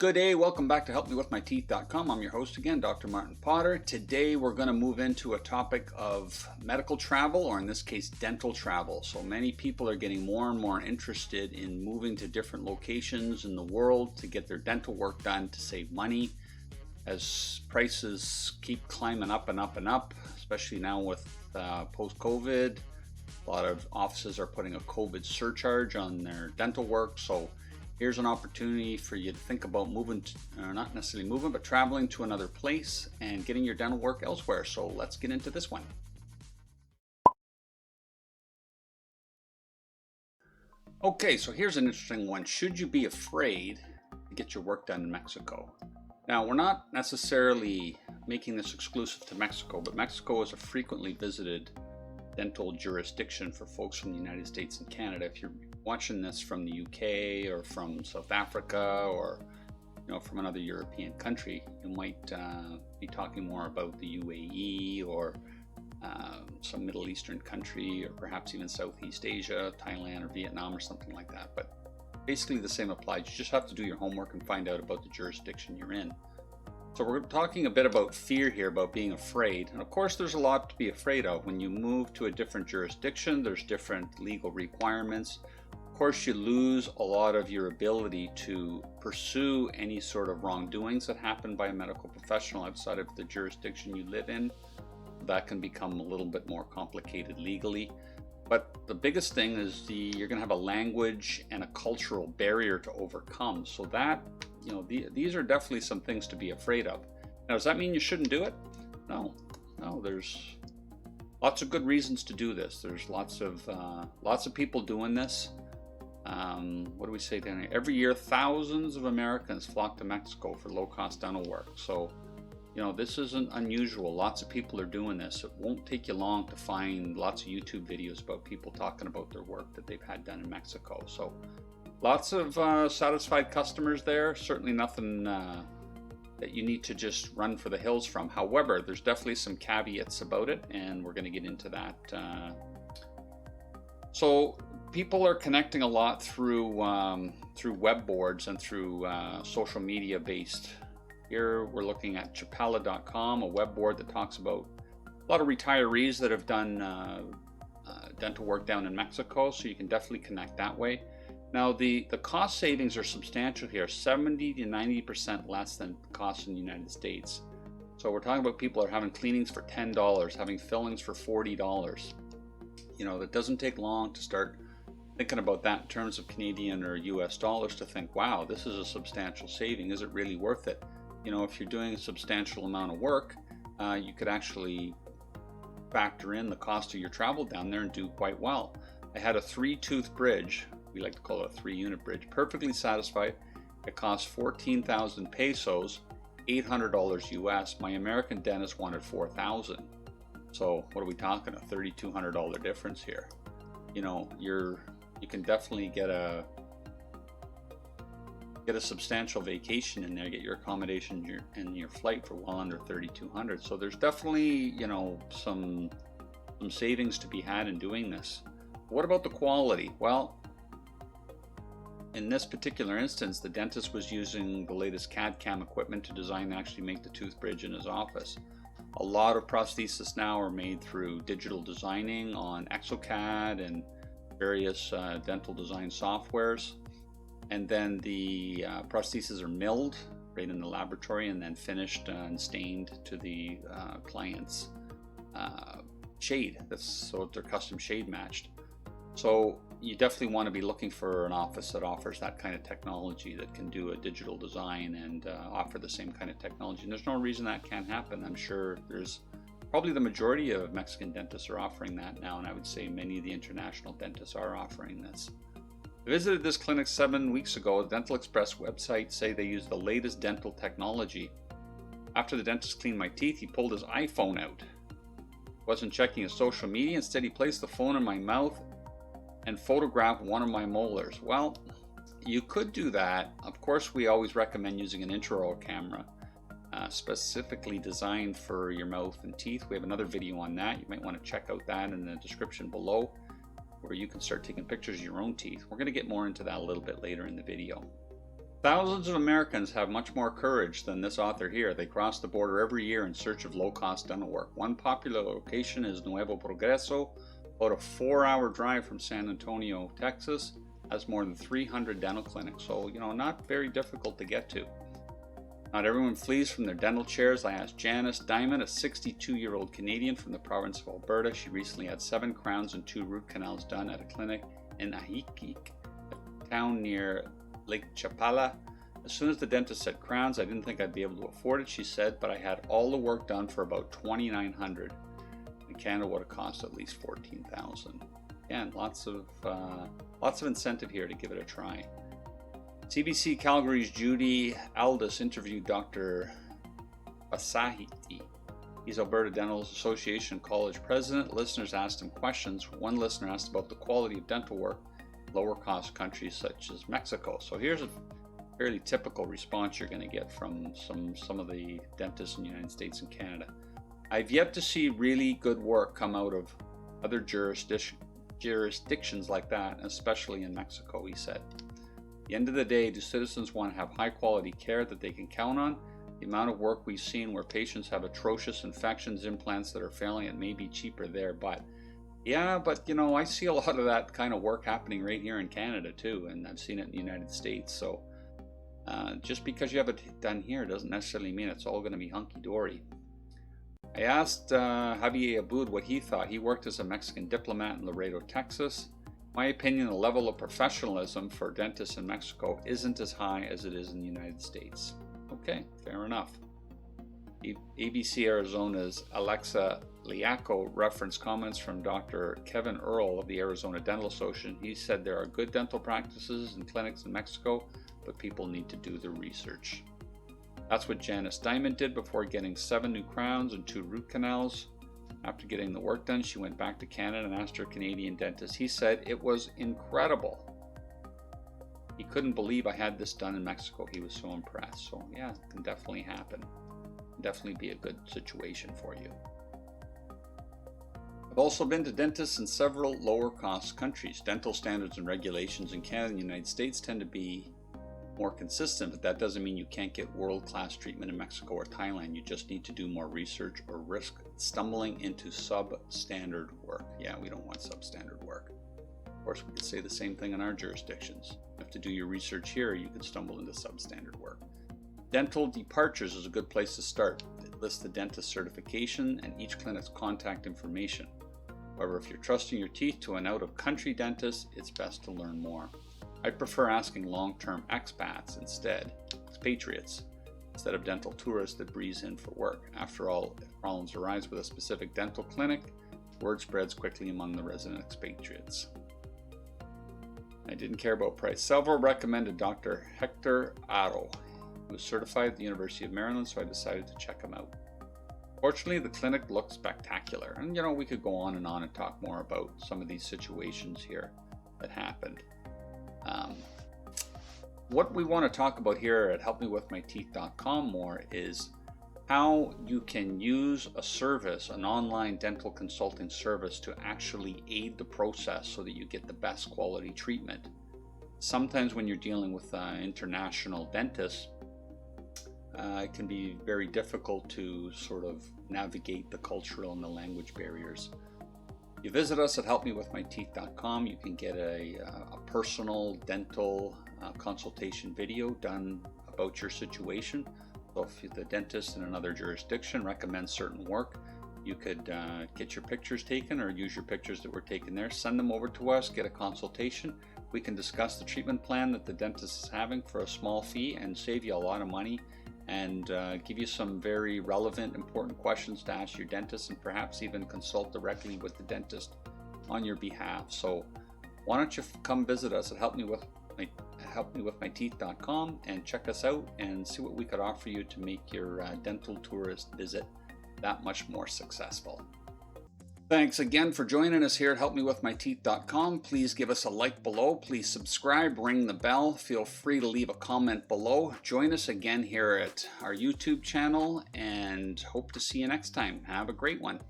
Good day, welcome back to HelpMeWithMyTeeth.com. I'm your host again, Dr. Martin Potter. Today we're going to move into a topic of medical travel, or in this case, dental travel. So many people are getting more and more interested in moving to different locations in the world to get their dental work done to save money. As prices keep climbing up and up and up, especially now with post-COVID, a lot of offices are putting a COVID surcharge on their dental work. So here's an opportunity for you to think about moving, not necessarily moving, but traveling to another place and getting your dental work elsewhere. So let's get into this one. Okay, so here's an interesting one. Should you be afraid to get your work done in Mexico? Now, we're not necessarily making this exclusive to Mexico, but Mexico is a frequently visited dental jurisdiction for folks from the United States and Canada. If you're watching this from the UK or from South Africa or from another European country, you might be talking more about the UAE or some Middle Eastern country, or perhaps even Southeast Asia, Thailand or Vietnam or something like that. But basically the same applies. You just have to do your homework and find out about the jurisdiction you're in. So we're talking a bit about fear here, about being afraid. And of course, there's a lot to be afraid of. When you move to a different jurisdiction, there's different legal requirements. Of course, you lose a lot of your ability to pursue any sort of wrongdoings that happen by a medical professional outside of the jurisdiction you live in. That can become a little bit more complicated legally. But the biggest thing is you're going to have a language and a cultural barrier to overcome. So that, these are definitely some things to be afraid of. Now, does that mean you shouldn't do it? No, there's lots of good reasons to do this. There's lots of people doing this. What do we say down here? Every year, thousands of Americans flock to Mexico for low-cost dental work. So, this isn't unusual. Lots of people are doing this. It won't take you long to find lots of YouTube videos about people talking about their work that they've had done in Mexico. So lots of satisfied customers there. Certainly nothing that you need to just run for the hills from. However, there's definitely some caveats about it, and we're going to get into that. So people are connecting a lot through web boards and through social media based. Here we're looking at chapala.com, a web board that talks about a lot of retirees that have done dental work down in Mexico, so you can definitely connect that way. Now the cost savings are substantial here, 70 to 90% less than costs in the United States. So we're talking about people are having cleanings for $10, having fillings for $40. It doesn't take long to start thinking about that in terms of Canadian or US dollars, to think, wow, this is a substantial saving. Is it really worth it? If you're doing a substantial amount of work, you could actually factor in the cost of your travel down there and do quite well. I had a 3-tooth bridge, we like to call it a 3-unit bridge, perfectly satisfied. It cost 14,000 pesos, $800 US. My American dentist wanted 4,000. So what are we talking, a $3,200 difference here? You can definitely get a substantial vacation in there, get your accommodation and your flight for well under $3,200. So there's definitely, some savings to be had in doing this. What about the quality? Well, in this particular instance, the dentist was using the latest CAD/CAM equipment to design and actually make the tooth bridge in his office. A lot of prostheses now are made through digital designing on ExoCAD and various dental design softwares. And then the prostheses are milled right in the laboratory and then finished and stained to the client's shade. So they're custom shade matched. So you definitely want to be looking for an office that offers that kind of technology, that can do a digital design and offer the same kind of technology. And there's no reason that can't happen. I'm sure there's probably the majority of Mexican dentists are offering that now, and I would say many of the international dentists are offering this. I visited this clinic 7 weeks ago. The Dental Express website say they use the latest dental technology. After the dentist cleaned my teeth, he pulled his iPhone out. Wasn't checking his social media. Instead, he placed the phone in my mouth and photographed one of my molars. Well, you could do that. Of course, we always recommend using an intraoral camera, specifically designed for your mouth and teeth. We have another video on that. You might want to check out that in the description below, where you can start taking pictures of your own teeth. We're going to get more into that a little bit later in the video. Thousands of Americans have much more courage than this author here. They cross the border every year in search of low-cost dental work. One popular location is Nuevo Progreso, about a 4-hour drive from San Antonio, Texas. Has more than 300 dental clinics, so not very difficult to get to. Not everyone flees from their dental chairs. I asked Janice Diamond, a 62-year-old Canadian from the province of Alberta. She recently had 7 crowns and 2 root canals done at a clinic in Ajijic, a town near Lake Chapala. As soon as the dentist said crowns, I didn't think I'd be able to afford it, she said, but I had all the work done for about $2,900. In Canada would have cost at least $14,000. Again, lots of incentive here to give it a try. CBC Calgary's Judy Aldous interviewed Dr. Basahiti. He's Alberta Dental Association College president. Listeners asked him questions. One listener asked about the quality of dental work in lower cost countries such as Mexico. So here's a fairly typical response you're going to get from some of the dentists in the United States and Canada. I've yet to see really good work come out of other jurisdictions like that, especially in Mexico, he said. At the end of the day, do citizens want to have high quality care that they can count on? The amount of work we've seen where patients have atrocious infections, implants that are failing, it may be cheaper there, but I see a lot of that kind of work happening right here in Canada too, and I've seen it in the United States. So just because you have it done here doesn't necessarily mean it's all going to be hunky-dory. I asked Javier Abud what he thought. He worked as a Mexican diplomat in Laredo, Texas. In my opinion, the level of professionalism for dentists in Mexico isn't as high as it is in the United States. Okay, fair enough. ABC Arizona's Alexa Liaco referenced comments from Dr. Kevin Earle of the Arizona Dental Association. He said there are good dental practices and clinics in Mexico, but people need to do the research. That's what Janice Diamond did before getting 7 new crowns and 2 root canals. After getting the work done, she went back to Canada and asked her Canadian dentist. He said it was incredible. He couldn't believe I had this done in Mexico. He was so impressed. So yeah, it can definitely happen. Definitely be a good situation for you. I've also been to dentists in several lower cost countries. Dental standards and regulations in Canada and the United States tend to be more consistent, but that doesn't mean you can't get world-class treatment in Mexico or Thailand. You just need to do more research or risk stumbling into substandard work. Yeah, we don't want substandard work. Of course, we could say the same thing in our jurisdictions. You have to do your research here, you can stumble into substandard work. Dental departures is a good place to start. It lists the dentist certification and each clinic's contact information. However, if you're trusting your teeth to an out-of-country dentist, it's best to learn more. I prefer asking long-term expats instead, expatriates, instead of dental tourists that breeze in for work. After all, if problems arise with a specific dental clinic, word spreads quickly among the resident expatriates. I didn't care about price. Several recommended Dr. Hector Aro, who was certified at the University of Maryland, so I decided to check him out. Fortunately, the clinic looked spectacular. And we could go on and talk more about some of these situations here that happened. What we want to talk about here at HelpMeWithMyTeeth.com more is how you can use a service, an online dental consulting service, to actually aid the process so that you get the best quality treatment. Sometimes when you're dealing with international dentists, it can be very difficult to sort of navigate the cultural and the language barriers. You visit us at HelpMeWithMyTeeth.com. You can get a personal dental consultation video done about your situation. So if the dentist in another jurisdiction recommends certain work, you could get your pictures taken or use your pictures that were taken there, send them over to us, get a consultation. We can discuss the treatment plan that the dentist is having for a small fee and save you a lot of money, and give you some very relevant, important questions to ask your dentist, and perhaps even consult directly with the dentist on your behalf. So why don't you come visit us at HelpMeWithMyTeeth.com and check us out and see what we could offer you to make your dental tourist visit that much more successful. Thanks again for joining us here at HelpMeWithMyTeeth.com. Please give us a like below. Please subscribe, ring the bell. Feel free to leave a comment below. Join us again here at our YouTube channel, and hope to see you next time. Have a great one.